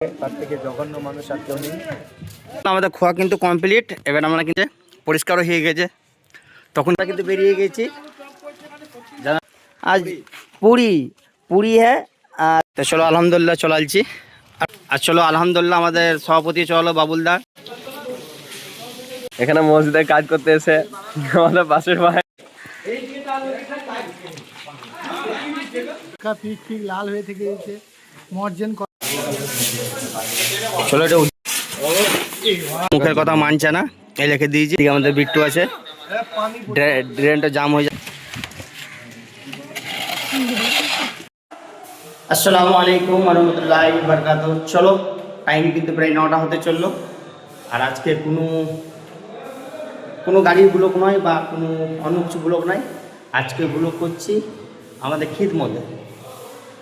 তার থেকে জঘন্য মানুষ আর কেউ নেই। আমাদের খোয়া কিন্তু কমপ্লিট। এবার আমরা কিন্তু পরিষ্কারও হয়ে গেছে, তখন কিন্তু বেরিয়ে গেছি। আজ পুরী পুরী হ্যাঁ। তো চলো আলহামদুলিল্লাহ চলালছি। আর চলো আলহামদুলিল্লাহ আমাদের সভাপতি চলো বাবুলদা এখানে মসজিদে কাজ করতে এসে আমাদের পাশের ভাই পিঠ লাল হয়ে থেকে গেছে মর্জেন। চলো এটা মুখের কথা মানছে না, এই লিখে দিয়েছি। আমাদের বিট্টু আছে, ড্রেনটা জাম হয়ে যায়। আসসালামু আলাইকুম রহমতুল্লাহি বারাকাতুহু। চলো টাইম কিন্তু প্রায় 9টা হতে চললো। আর আজকে কোনো গাড়ির ব্লক নয় বা কোনো অন্য কিছু ব্লক নয়। আজকে ব্লক করছি আমাদের খিদমতে,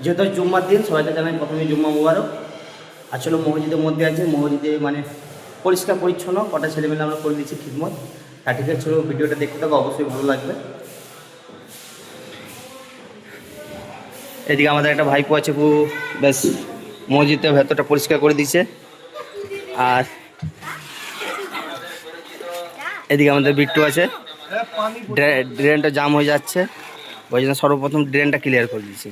যেহেতু জুম্মার দিন সবাইকে জানাই প্রথমে জুম্মা মুবারক। আর চলো মসজিদের মধ্যে আছে, মসজিদে মানে পরিষ্কার পরিচ্ছন্ন কটা ছেলেমেলে আমরা করে দিচ্ছি খিদমত। তার ঠিক আছে, চলো ভিডিওটা দেখতে থাকো, অবশ্যই ভালো লাগবে। এদিকে আমাদের একটা ভাইপো আছে, বেশ মসজিদের ভেতরটা পরিষ্কার করে দিচ্ছে। আর এদিকে আমাদের বিট্টু আছে, ড্রেনটা জাম হয়ে যাচ্ছে, ওই জন্য সর্বপ্রথম ড্রেনটা ক্লিয়ার করে দিচ্ছি।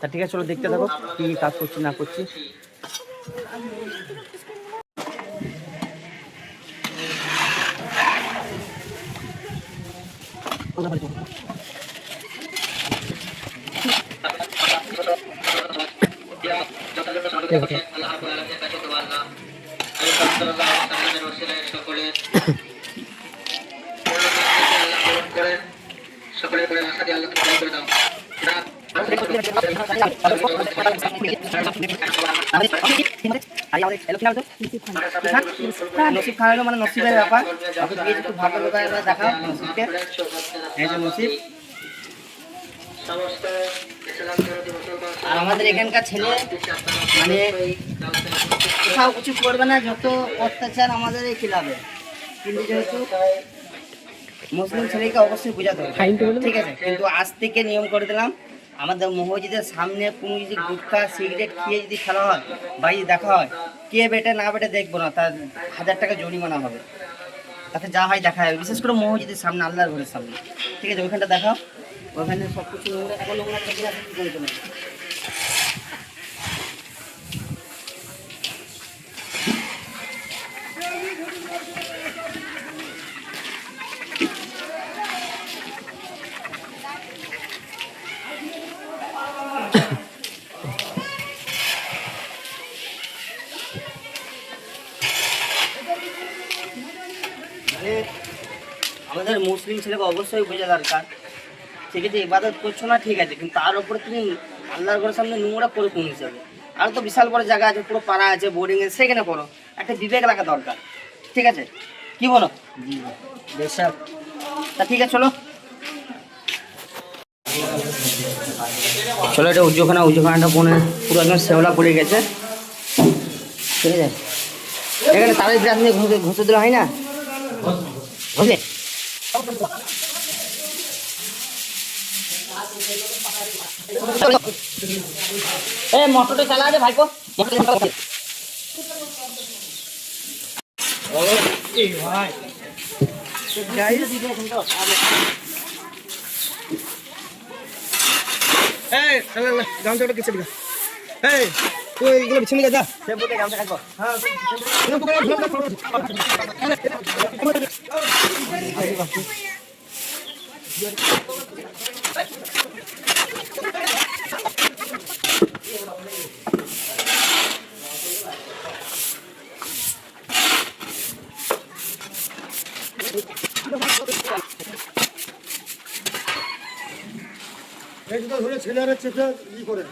তা ঠিক আছে, চলো দেখতে থাকো কী কাজ করছি না করছি। নসিব খাওয়ানো মানে নসিবের ব্যাপার, একটু ভালো দেখাও নসিবকে। এই যে নসিব। আর আমাদের এখানকার ছেলে মানে কোথাও কিছু করবে না, যত অত্যাচার আমাদের এই ক্লাবে। কিন্তু যেহেতু মুসলিম ছেলেকে অবশ্যই বোঝাতে হবে, ঠিক আছে। কিন্তু আজ থেকে নিয়ম করে দিলাম, আমাদের মসজিদের সামনে কোনো যদি গুটখা সিগারেট খেয়ে যদি খেলা হয় বা যদি দেখা হয়, কে বেটে না বেটে দেখবো না, তার 1000 টাকা জরিমানা হবে। তাতে যা হয় দেখা হয়, বিশেষ করে মসজিদের সামনে, আল্লাহর ঘরের সামনে, ঠিক আছে। ওইখানটা দেখাও, ওইখানে সব কিছু নোংরা আমাদের মুসলিম ছেলেকে অবশ্যই বোঝা দরকার, ঠিক আছে। ইবাদত করছো না ঠিক আছে, কিন্তু তার উপরে তুমি আল্লাহর ঘরের সামনে নোংরা করে কোন হিসাবে? আর তো বিশাল বড় জায়গা আছে, পুরো পাড়া আছে, বোর্ডিং এ, সেখানে করো। একটা বিবেক রাখা দরকার, ঠিক আছে, কি বলো? তা ঠিক আছে, চলো চলো এটা উজ্জখানাটা কোনে পুরো একদম শেওলা পড়ে গেছে, ঠিক আছে। এখানে তারের ব্রাশ নিয়ে ঘুষে দিলে হয় না, বুঝলে? মোটরটা চালা আছে ভাইপো, পিছনে যা ছেলেরা চেপে ই করে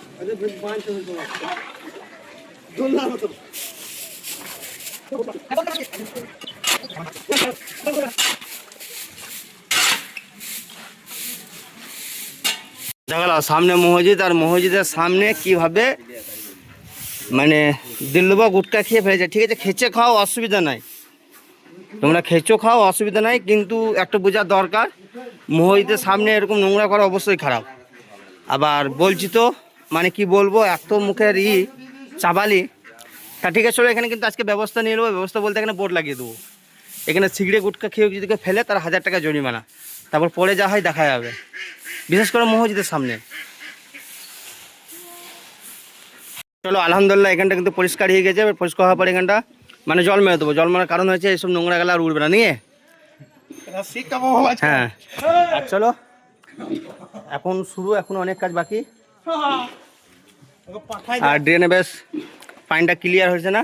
দেখালো সামনে মসজিদ, আর মসজিদের সামনে কিভাবে মানে দিল্লুবা গুটকা খেয়ে ফেলেছে, ঠিক আছে। খেচে খাও অসুবিধা নাই, তোমরা খেচো খাও অসুবিধা নাই, কিন্তু একটা বোঝার দরকার মসজিদের সামনে এরকম নোংরা করা অবশ্যই খারাপ। আবার বলছি তো মানে কি বলবো, এত মুখের চাবালি। তা ঠিক আছে, চলো এখানে কিন্তু আজকে ব্যবস্থা নিয়ে নেবো। ব্যবস্থা বলতে এখানে বোর্ড লাগিয়ে দেবো, এখানে সিগারেট গুটকা খেয়ে যদি কেউ ফেলে তার 1000 টাকা জরিমানা। তারপর পরে যা হয় দেখা যাবে, বিশেষ করে মসজিদের সামনে। চলো আলহামদুলিল্লাহ এখানটা কিন্তু পরিষ্কার হয়ে গেছে। এবার পরিষ্কার হওয়ার পর এখানটা মানে জল মেরে দেবো। জল মারার কারণ হয়েছে এইসব নোংরা গেলে আর উঠবে না নিয়ে। হ্যাঁ, আর চলো এখন শুরু, এখন অনেক কাজ বাকি। আর ড্রেনে বেশ পানিটা ক্লিয়ার হয়েছে না,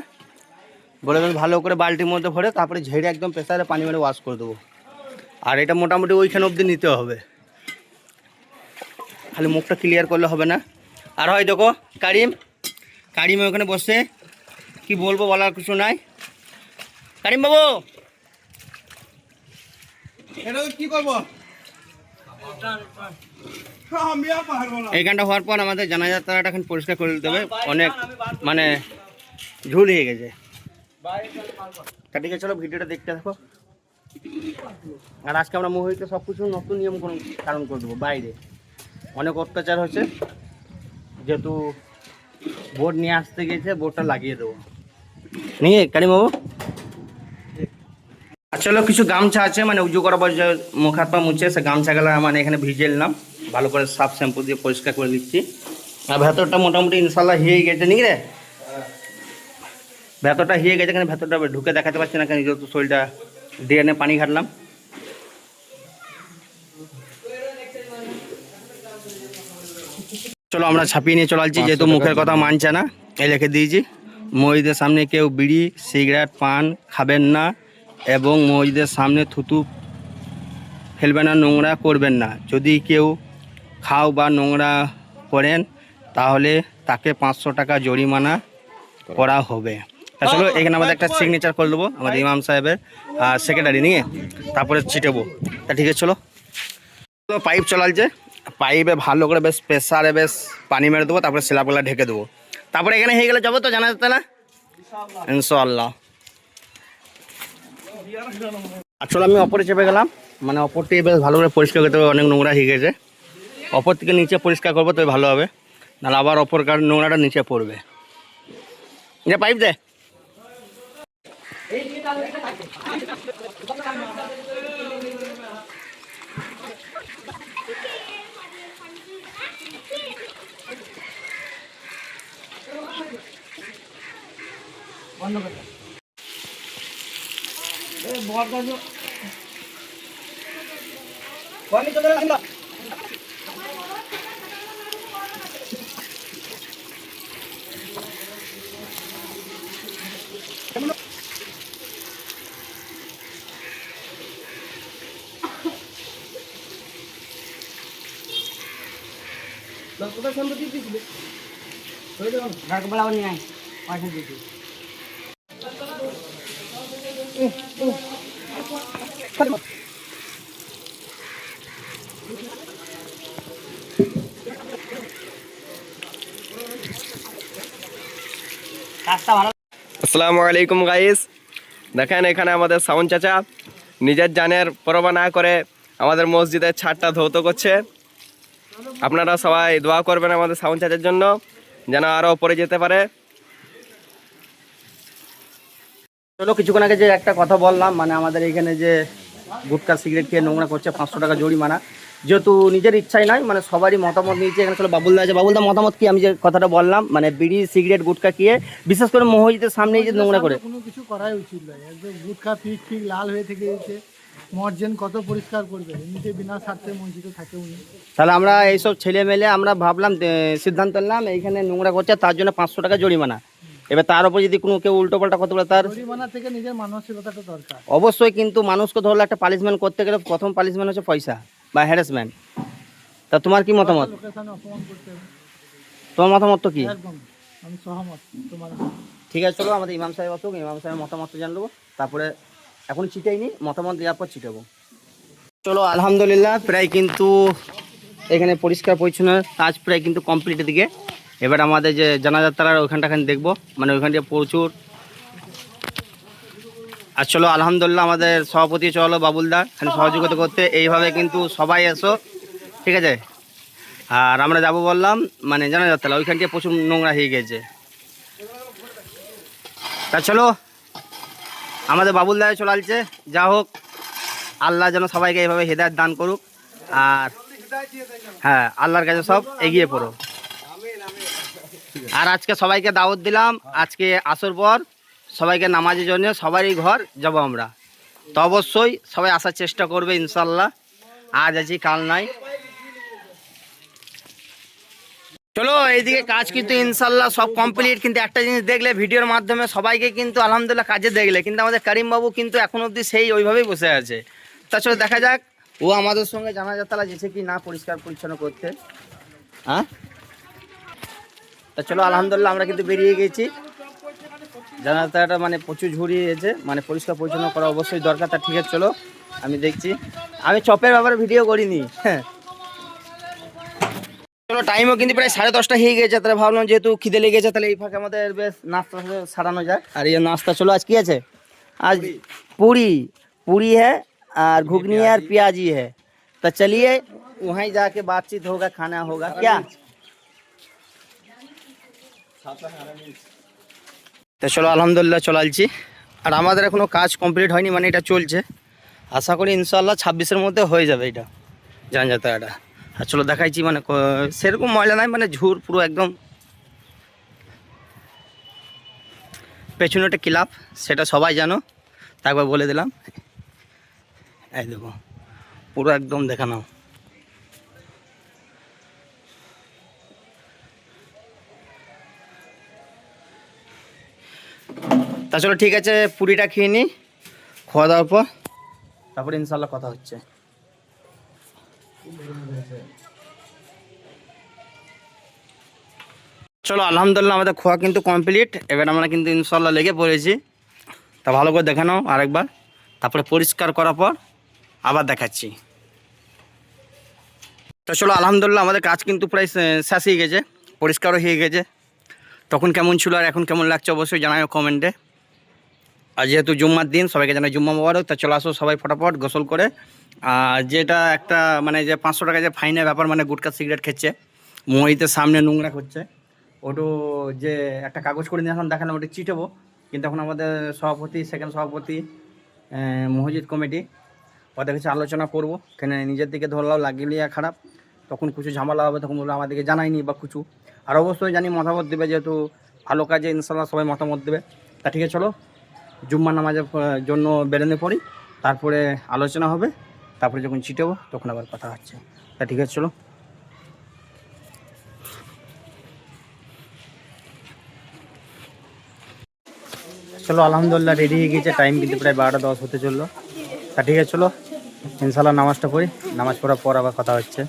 বলে বেশ ভালো করে বালতির মধ্যে ভরে তারপরে ঝেড়ে একদম প্রেসারে পানি মেরে ওয়াশ করে দেবো। আর এটা মোটামুটি ওইখানে অবধি নিতে হবে, খালি মুখটা ক্লিয়ার করলে হবে না। আর হয় দেখো কারিম ওখানে বসে, কি বলবো, বলার কিছু নাই। কারিম বাবু কি করবো? এইখানটা হওয়ার পর আমাদের জানাজার তারাটা এখন পরিষ্কার করে দিতে হবে, অনেক মানে ঝুল হয়ে গেছে। তা ঠিক আছে, চলো ভিডিওটা দেখতে থাকো। আর আজকে আমরা মহিলাতে সব কিছু নতুন নিয়ম কারণ করে দেবো। বাইরে অনেক অত্যাচার হয়েছে, যেহেতু বোর্ড নিয়ে আসতে গেছে, বোর্ডটা লাগিয়ে দেবো নিয়ে। কারিম বাবু চলো, কিছু গামছা আছে মানে উজু করার পর যে মুখ হাত পা মুছে, সে গামছাগুলো মানে এখানে ভিজে নিলাম, ভালো করে সাফ শ্যাম্পু দিয়ে পরিষ্কার করে দিচ্ছি। আর ভেতরটা মোটামুটি ইনশাল্লাহ হয়ে গেছে নাকি রে, ভেতরটা হয়ে গেছে। এখানে ভেতরটা ঢুকে দেখাতে পারছি না, কেন যেহেতু শরীরটা ড্রেনে পানি ঘাটলাম। চলো আমরা ছাপিয়ে নিয়ে চলে আসছি, যেহেতু মুখের কথা মানছে না। এই লিখে দিয়েছি, মসজিদের সামনে কেউ বিড়ি সিগারেট পান খাবেন না, এবং মসজিদের সামনে থুতু ফেলবেন না, নোংরা করবেন না। যদি কেউ খাও বা নোংরা করেন তাহলে তাকে 500 টাকা জরিমানা করা হবে। আসলে এখানে আমাদের একটা সিগনেচার করে দেবো আমাদের ইমাম সাহেবের সেক্রেটারি নিয়ে, তারপরে ছিটাবো। তা ঠিক আছে, চলো পাইপ চলালছে, পাইপে ভালো করে বেশ প্রেসারে বেশ পানি মেরে দেবো, তারপরে শিলাপোলা ঢেকে দেবো। তারপরে এখানে হয়ে গেলে যাবো তো জানা যেতে না, ইনশাআল্লাহ। আসলে আমি অপরে চেপে গেলাম, মানে অপরটি বেশ ভালো করে পরিষ্কার করতে হবে, অনেক নোংরা হয়ে গেছে। অপর থেকে নিচে পরিষ্কার করবো তবে ভালো হবে, নাহলে আবার অপর কার নোংরাটা নিচে পড়বে। এটা পাইপ দে। আসসালামু আলাইকুম গাইস, দেখেন এখানে আমাদের সাউন্ড চাচা নিজের জানের পরোয়া না করে আমাদের মসজিদের ছাদটা ধৌত করছে। আপনারা সবাই দোয়া করবেন আমাদের সাউন্ড চাচার জন্য, যেন আরও উপরে যেতে পারে। চলো কিছুক্ষণ আগে যে একটা কথা বললাম, মানে আমাদের এখানে যে গুটকা সিগারেট খেয়ে নোংরা করছে 500 টাকা জরিমানা, যেহেতু নিজের ইচ্ছাই নয়, মানে সবারই মতামত নিয়েছে। এখানে চলো বাবুলদা আছে, বাবুলদা মতামত কি? আমি যে কথাটা বললাম, মানে বিড়ি সিগারেট গুটকা খেয়ে বিশেষ করে মসজিদের সামনে যে নোংরা করে, কোনো কিছু করাই উচিত নয়। একদম গুটখা পিক লাল হয়ে থেকে গেছে, মসজিদ কত পরিষ্কার করবে, এমনিতে বিনা স্বার্থে মসজিদে থাকে উনি। তাহলে আমরা এইসব ছেলে মেলে আমরা ভাবলাম, সিদ্ধান্ত নিলাম এইখানে নোংরা করছে তার জন্য 500 টাকা জরিমানা। এবার তার উপর যদি কোনো কেউ উল্টো পাল্টা করতে পারে, তার জরিমানা থেকে নিজের মানসিকতাটা দরকার অবশ্যই। কিন্তু মানুষকে ধরলে একটা পানিশমেন্ট করতে গেলে প্রথম পানিশমেন্ট হচ্ছে পয়সা বা হ্যারাসমেন্ট। তা তোমার কি মতামত? লোকের সামনে অপমান করতে হবে। তোমার মতামত তো কি? একদম আমি সহমত তোমার। ঠিক আছে, চলো আমাদের ইমাম সাহেব আসুক, ইমাম সাহেবের মতামত জানবো, তারপরে এখন ছিটাইনি, মতামত দেওয়ার পর ছিটাবো। চলো আলহামদুলিল্লাহ প্রায় কিন্তু এখানে পরিষ্কার পরিচ্ছন্ন কাজ প্রায় কিন্তু কমপ্লিটের দিকে। এবার আমাদের যে জানাযাত্রার ওইখানটা দেখবো, মানে ওইখানটা প্রচুর। আর চলো আলহামদুলিল্লাহ আমাদের সভাপতি চলো বাবুলদা এখানে সহযোগিতা করতে, এইভাবে কিন্তু সবাই এসো, ঠিক আছে? আর আমরা যাব বললাম মানে জানাজাতলা, ওইখানটা প্রচুর নোংরা হয়ে গেছে। তা চলো আমাদের বাবুল দায় চলে আসছে। যা হোক, আল্লাহ যেন সবাইকে এইভাবে হেদায়েত দান করুক। আর হ্যাঁ, আল্লাহর কাছে সব এগিয়ে পড়ো। আর আজকে সবাইকে দাওয়াত দিলাম, আজকে আসর পর সবাইকে নামাজের জন্য সবারই ঘর যাব আমরা। তো অবশ্যই সবাই আসার চেষ্টা করবে ইনশাল্লাহ। আজ আছি কাল নাই। চলো এইদিকে কাজ কিন্তু ইনশাল্লাহ সব কমপ্লিট। কিন্তু একটা জিনিস দেখলে ভিডিওর মাধ্যমে সবাইকে কিন্তু আলহামদুলিল্লাহ কাজে দেখলে, কিন্তু আমাদের করিম বাবু কিন্তু এখন অবধি সেই ওইভাবেই বসে আছে। তা চলো দেখা যাক ও আমাদের সঙ্গে জানাজাতলা যেছে কি না পরিষ্কার পরিচ্ছন্ন করতে। হ্যাঁ, তা চলো আলহামদুলিল্লাহ আমরা কিন্তু বেরিয়ে গেছি। জানাজাতলাটা মানে প্রচুর ঝুড়িয়েছে, মানে পরিষ্কার পরিচ্ছন্ন করা অবশ্যই দরকার। তা ঠিক আছে চলো আমি দেখছি। আমি চপের ব্যাপারে ভিডিও করিনি। হ্যাঁ চলো, টাইমও কিন্তু প্রায় 10:30 হয়ে গেছে। তাহলে ভাবলাম যেহেতু খিদে লেগেছে তাহলে এই ফাঁকে আমাদের বেশ নাস্তা সারানো যায়। আর এই নাস্তা চলো আজ কি আছে, आज पूरी है और घुगनी है और प्याजी है। तो चलिए वहीं जाके बातचीत होगा, खाना होगा क्या। তো চলো আলহামদুলিল্লাহ চলে আসছি। আর আমাদের এখনও কাজ কমপ্লিট হয়নি, মানে এটা চলছে। আশা করি ইনশাআল্লাহ 26-এর মধ্যে হয়ে যাবে এটা যানযাত্রাটা। আর চলো দেখাইছি, মানে সেরকম ময়লা নাই, মানে ঝুর পুরো একদম। পেছনে একটা ক্লাব, সেটা সবাই জানো, তা একবার বলে দিলাম। এই দেখো পুরো একদম দেখা নাও। তা চলো ঠিক আছে, পুরিটা খেয়ে নিই, খাওয়া দাওয়ার পর তারপরে ইনশাল্লাহ কথা হচ্ছে। চলো আলহামদুলিল্লাহ আমাদের খাওয়া কিন্তু কমপ্লিট। এবার আমরা কিন্তু ইনশাল্লাহ লেগে পড়েছি। তা ভালো করে দেখে নাও আরেকবার, তারপরে পরিষ্কার করার পর আবার দেখাচ্ছি। তো চলো আলহামদুলিল্লাহ আমাদের কাজ কিন্তু প্রায় শেষ হয়ে গেছে, পরিষ্কারও হয়ে গেছে। তখন কেমন ছিল আর এখন কেমন লাগছে অবশ্যই জানাও কমেন্টে। আর যেহেতু জুম্মার দিন, সবাইকে জানাই জুম্মা মোবারক। তা চলে আসো সবাই ফটাফট গোসল করে। আর যেটা একটা মানে যে 500 টাকা যে ফাইনের ব্যাপার, মানে গুটকা সিগারেট খেচ্ছে, মহিতের সামনে নোংরা করছে, ওটো যে একটা কাগজ করে নিয়ে এখন দেখালাম, ওটা চিটাবো। কিন্তু এখন আমাদের সভাপতি, সেকেন্ড সভাপতি, মসজিদ কমিটি, ওদের কাছে আলোচনা করবো। কেন নিজের দিকে ধরলাম লাগিয়ে খারাপ, তখন কিছু ঝামেলা হবে, তখন বললো আমাদেরকে জানায়নি বা কিছু। আর অবশ্যই জানি মতামত দেবে, যেহেতু ভালো কাজে ইনশাল্লাহ সবাই মতামত দেবে। তা ঠিক আছে চলো জুম্মার নামাজের জন্য বেরোনে পড়ি, তারপরে আলোচনা হবে, তারপরে যখন চিটাবো তখন আবার কথা হচ্ছে। তা ঠিক আছে চলো। চলো আলহামদুলিল্লাহ রেডি হয়ে গেছে, টাইম কিন্তু প্রায় 12:10 হতে চললো। তা ঠিক আছে চলো ইনশাল্লাহ নামাজটা পড়ি, নামাজ পড়ার পর আবার কথা হচ্ছে।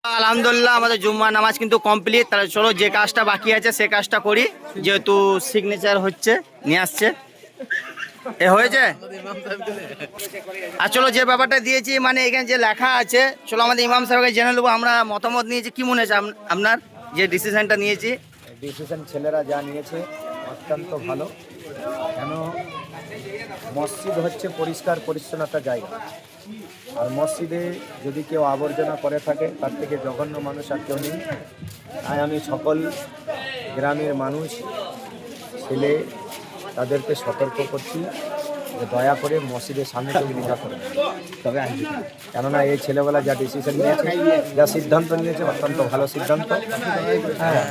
আলহামদুলিল্লাহ আমাদের জুম্মা নামাজ কিন্তু কমপ্লিট। তাহলে চলো যে কাজটা বাকি আছে সে কাজটা করি, যেহেতু সিগনেচার হচ্ছে নিয়ে আসছে। এ হয়েছে। আর চলো যে ব্যাপারটা দিয়েছি, মানে এখানে যে লেখা আছে, চলো আমাদের ইমাম সাহেবকে জেনে নেবো আমরা মতামত নিয়েছি। কি মনে হয়েছে আপনার যে ডিসিশনটা নিয়েছি? ডিসিশন ছেলেরা যা নিয়েছে অত্যন্ত ভালো। কেন মসজিদ হচ্ছে পরিষ্কার পরিচ্ছন্নতা জায়গা, আর মসজিদে যদি কেউ আবর্জনা করে থাকে তার থেকে জঘন্য মানুষ আর কেউ নেই। তাই আমি সকল গ্রামের মানুষ, ছেলে, তাদেরকে সতর্ক করছি যে দয়া করে মসজিদের সামনে কেউ নিয়ে করে, তবে আসবে। কেননা এই ছেলেবেলা যা ডিসিশন নিয়েছে, যা সিদ্ধান্ত নিয়েছে অত্যন্ত ভালো সিদ্ধান্ত। হ্যাঁ,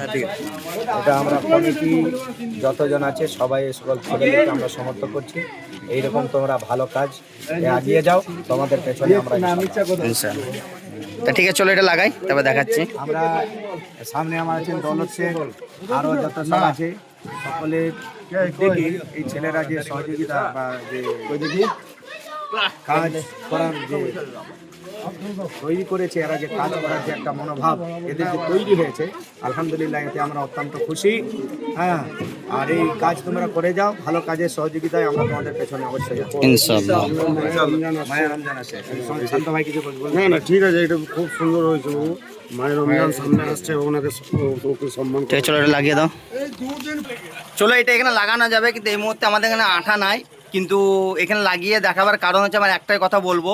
এটা আমরা কমিটি যতজন আছে সবাই সকল ছেলেদেরকে আমরা সমর্থন করছি। এইরকম তোমরা ভালো কাজ এগিয়ে যাও, তোমাদের পেছনে আমরা ইনশাআল্লাহ। তা ঠিক আছে চলো এটা লাগাই, তারপর দেখাচ্ছি। আমরা সামনে আমার আছেন দৌলত শেখ, আরও যত সব আছে সকলে দেখি এই ছেলেরা যে সহযোগিতা বা যে কাজ করার যে তৈরি করেছে, এরা যে কাজ করার যে একটা মনোভাব এদের যে তৈরি হয়েছে, আলহামদুলিল্লাহ এতে আমরা অত্যন্ত খুশি। হ্যাঁ, আর এই কাজ তোমরা করে যাও, ভালো কাজের সহযোগিতায় আমরা তোমাদের পেছনে অবশ্যই আছি ইনশাআল্লাহ। মায়ের রমজান আছে, শান্ত ভাই কিছু বলবো? না ঠিক আছে, এটা খুব সুন্দর হয়েছে বাবু। মায়ের রমজান সামনে আসছে, ওনাকে ওকে সম্মান ঠিক আছে চলো এটা লাগিয়ে দাও। চলো এটা এখানে লাগানো যাবে, কিন্তু এই মুহূর্তে আমাদের এখানে আঠা নাই। কিন্তু এখানে লাগিয়ে দেখাবার কারণ হচ্ছে আমার একটাই কথা বলবো,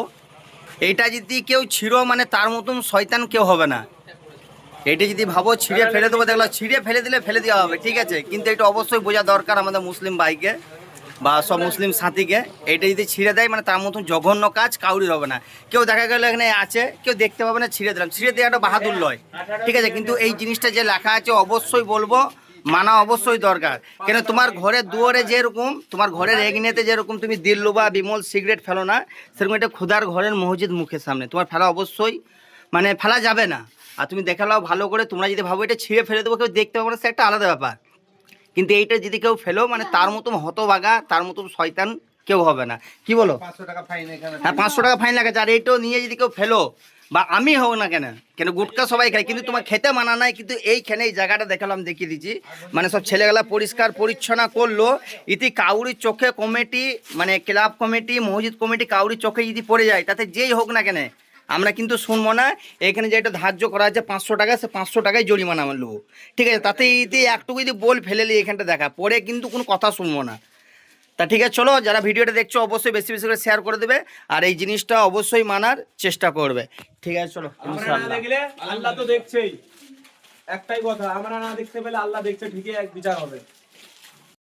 এইটা যদি কেউ ছিঁড়ো মানে তার মতন শয়তান কেউ হবে না। এইটা যদি ভাবো ছিঁড়ে ফেলে দেবো, দেখলো ছিঁড়ে ফেলে দিলে ফেলে দেওয়া হবে, ঠিক আছে, কিন্তু এটা অবশ্যই বোঝা দরকার আমাদের মুসলিম ভাইকে বা সব মুসলিম সাথীকে। এইটা যদি ছিঁড়ে দেয় মানে তার মতন জঘন্য কাজ কাউরির হবে না। কেউ দেখা গেলো এখানে আছে, কেউ দেখতে পাবে না, ছিঁড়ে দিলাম, ছিঁড়ে দেওয়াটা বাহাদুর লয়, ঠিক আছে, কিন্তু এই জিনিসটা যে লেখা আছে অবশ্যই বলবো মানা অবশ্যই দরকার। কেন তোমার ঘরের দুয়ারে যেরকম, তোমার ঘরের এগনেতে যেরকম তুমি দিল্লু বা বিমল সিগারেট ফেলো না, সেরকম এটা খুদার ঘরের মসজিদ মুখের সামনে তোমার ফেলা অবশ্যই মানে ফেলা যাবে না। আর তুমি দেখালাও ভালো করে, তোমরা যদি ভাবো এটা ছিঁড়ে ফেলে দেবো কেউ দেখতে পাবো না, সে একটা আলাদা ব্যাপার, কিন্তু এইটা যদি কেউ ফেলো মানে তার মতন হতভাগা, তার মতন শয়তান কেউ হবে না। কি বলো? 500 টাকা ফাইন এখানে। হ্যাঁ 500 টাকা ফাইন লাগে। আর এইটাও নিয়ে যদি কেউ ফেলো বা আমি হোক না কেন, কেন গুটকা সবাই খায় কিন্তু তোমার খেতে মানা নাই, কিন্তু এইখানে এই জায়গাটা দেখালাম দেখিয়ে দিচ্ছি, মানে সব ছেলেগুলা পরিষ্কার পরিচ্ছন্ন করলো, ইতি কাউরির চোখে কমিটি মানে ক্লাব কমিটি মসজিদ কমিটি কাউরির চোখে যদি পড়ে যায় তাতে যেই হোক না কেন আমরা কিন্তু শুনবো না। এখানে যেটা ধার্য করা আছে 500 টাকা, সে 500 টাকায় জরিমানা আমরা নেবো, ঠিক আছে, তাতে ইতি একটুকু যদি বল ফেলেলি এখানটা দেখা পরে কিন্তু কোনো কথা শুনবো না। তা ঠিক আছে, চলো যারা ভিডিওটা দেখছো অবশ্যই বেশি বেশি করে শেয়ার করে দেবে আর এই জিনিসটা অবশ্যই মানার চেষ্টা করবে, ঠিক আছে, চলো। আমরা না দেখলে আল্লাহ তো দেখছেই, একটাই কথা, আমরা না দেখতে পেলে আল্লাহ দেখছে, ঠিকই এক বিচার হবে।